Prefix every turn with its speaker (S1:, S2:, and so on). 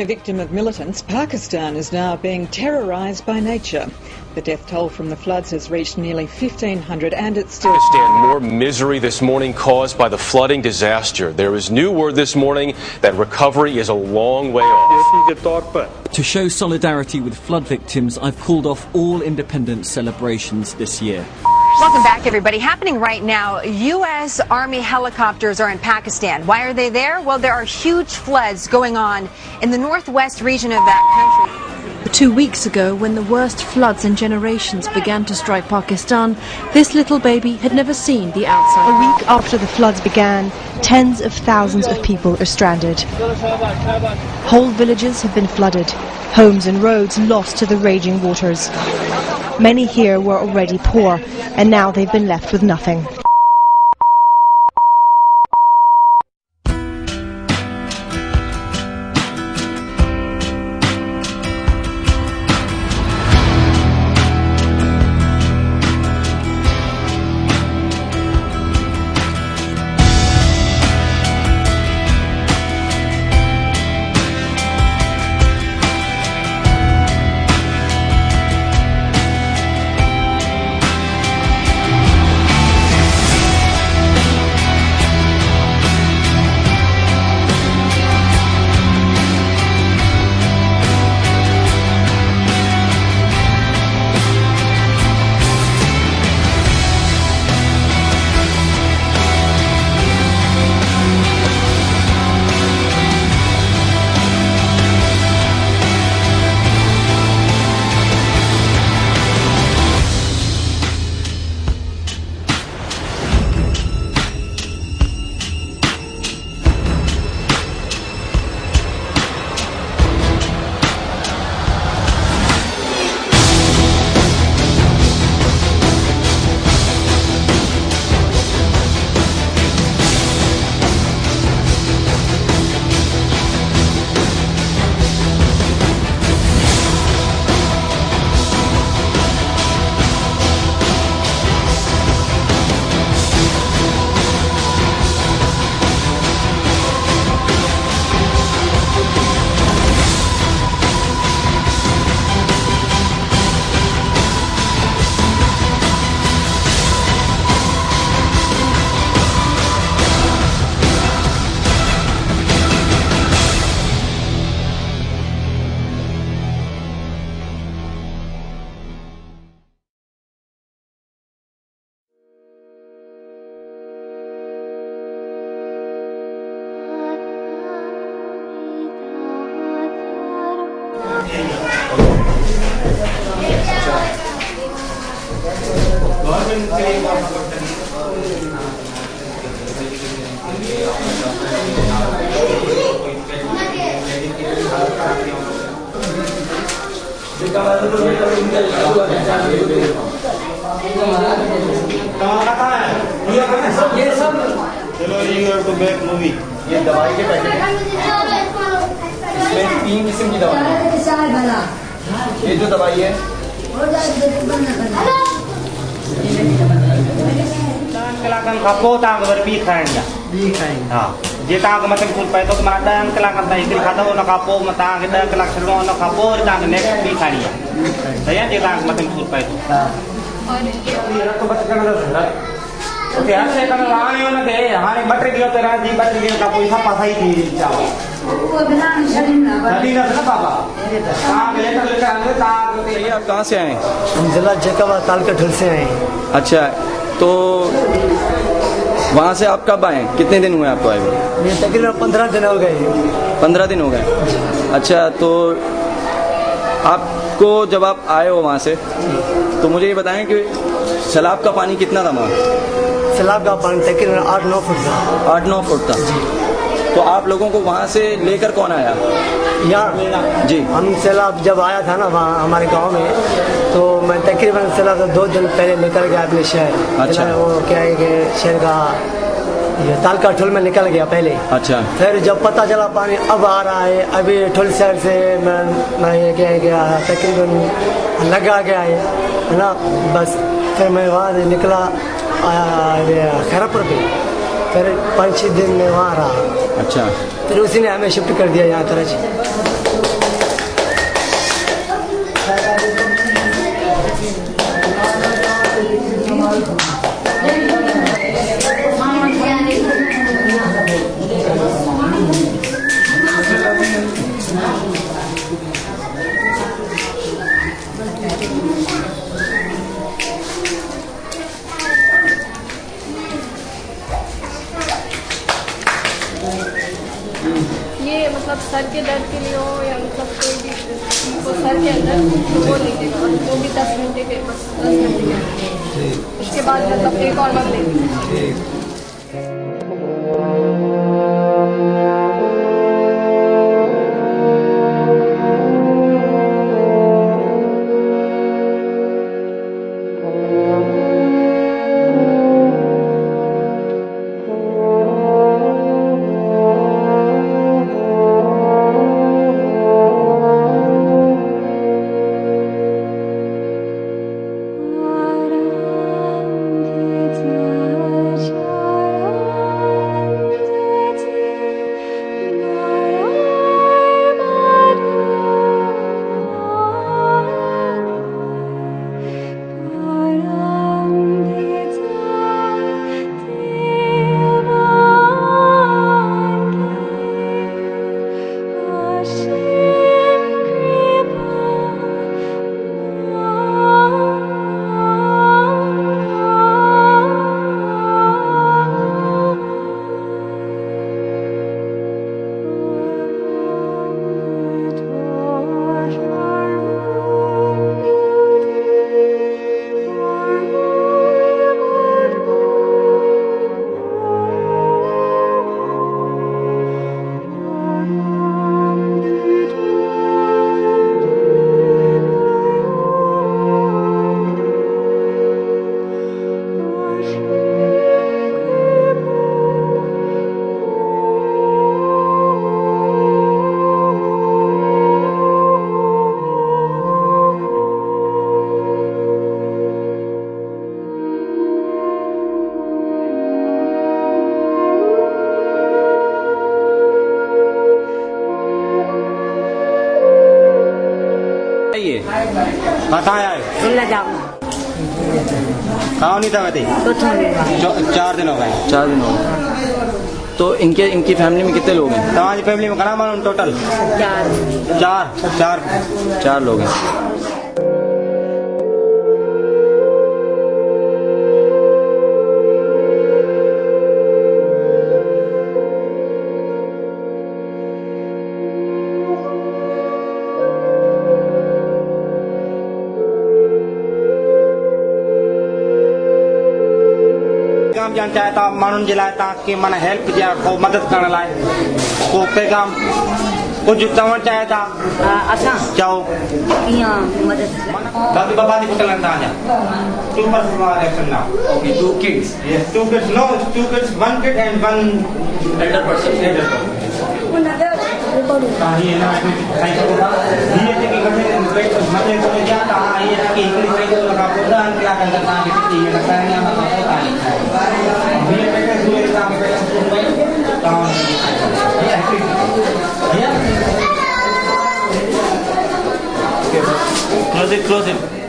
S1: a victim of militants, Pakistan is now being terrorised by nature. The death toll from the floods has reached nearly 1,500 and it's still...
S2: More misery this morning caused by the flooding disaster. There is new word this morning that recovery is a long way off.
S3: To show solidarity with flood victims, I've called off all independence celebrations this year.
S4: Welcome back, everybody. Happening right now, U.S. Army helicopters are in Pakistan. Why are they there? Well, there are huge floods going on in the northwest region of that country.
S5: 2 weeks ago, when the worst floods in generations began to strike Pakistan, this little baby had never seen the outside.
S6: A week after the floods began, tens of thousands of people are stranded. Whole villages have been flooded, homes and roads lost to the raging waters. Many here were already poor, and now they've been left with nothing.
S7: चलो you have to make movie. ये दवाई के packet इसमें 3 किस्म की दवाई है। ये जो दवाई है कलाकन खापो तांग वर भी खाएंगे हाँ ये तांग मतलब कुछ पैसों के मारता है कलाकन तांग इकल खाता हो ना खापो मतांग इधर कलाक शर्मा ना खापो और तांग नेक्स्ट भी खानी है सही है ये तांग मतलब कुछ पैसों ये तो बच करना ओके आज से कल वहाँ नहीं होना थे हाँ नहीं बटर दिया तेरा जी बटर दिया का पैसा पासा ही थी चावल वो बिना शरीना ना पापा कहाँ गए तो लेकर आए तांग ये आप कहाँ से आए
S8: हम जिला जैकाबाद तालकटोल से आए
S7: अच्छा तो वहाँ से आप कब आए कितने दिन हुए आपको आए हुए
S8: ये तकरीबन 15 दिन हो गए
S7: 15 दिन हो गए अच्छा तो आपको जब आप आए हो वहाँ से तो मुझे ये बताएं कि सैलाब का पानी कितना था वहाँ
S8: सैलाब का पानी तकरीबन 8-9 फुट था
S7: 8-9 फुट था तो आप लोगों को वहाँ से लेकर कौन आया
S8: यहाँ
S7: जी
S8: हम सैलाब जब आया था ना वहाँ हमारे गांव में तो मैं तकरीबन सैलाब 2 दिन पहले निकल गया अपने शहर
S7: अच्छा
S8: वो क्या है कि शहर का ये तालकटोल में निकल गया पहले
S7: अच्छा
S8: फिर जब पता चला पानी अब आ रहा है अभी ठुल शहर से मैं ये क्या गया तकरीबन लगा गया है ना बस फिर मैं वहाँ से निकला खैरापुर पे फिर 5-6 दिन में वहाँ रहा
S7: अच्छा
S8: फिर उसी ने हमें शिफ्ट कर दिया यहाँ कराची
S9: ये मतलब सर के दर्द के लिए हो या मतलब कोई भी वो सर के अंदर तो वो लेंगे और वो भी 10 घंटे के बस 10 घंटे के उसके बाद मतलब एक और बार लेंगे।
S7: कहाँ नहीं था मैं 4 दिन हो गए।
S3: 4 दिन हो गए। तो इनकी फैमिली में कितने लोग हैं?
S7: हमारी फैमिली में कना मालूम टोटल 4
S3: लोग हैं।
S7: जान चाहता मानून जिलाता कि मन हेल्प दिया को मदद करने लाए को पैगाम कुछ तमन चाहता अच्छा जाओ यहाँ मदद बाकी बाबा ने कुछ लगता है 2 person are action now okay 2 kids yes 2 kids no 2 kids 1 kid and 1 elder person ये ना साइकिल को ये के गठे मतलब को जाता ये कि इकली साइकिल लगा पूरा अंकला का करता है कि ये लगता है ना पता नहीं ये पैकेज हुए काम भैया close it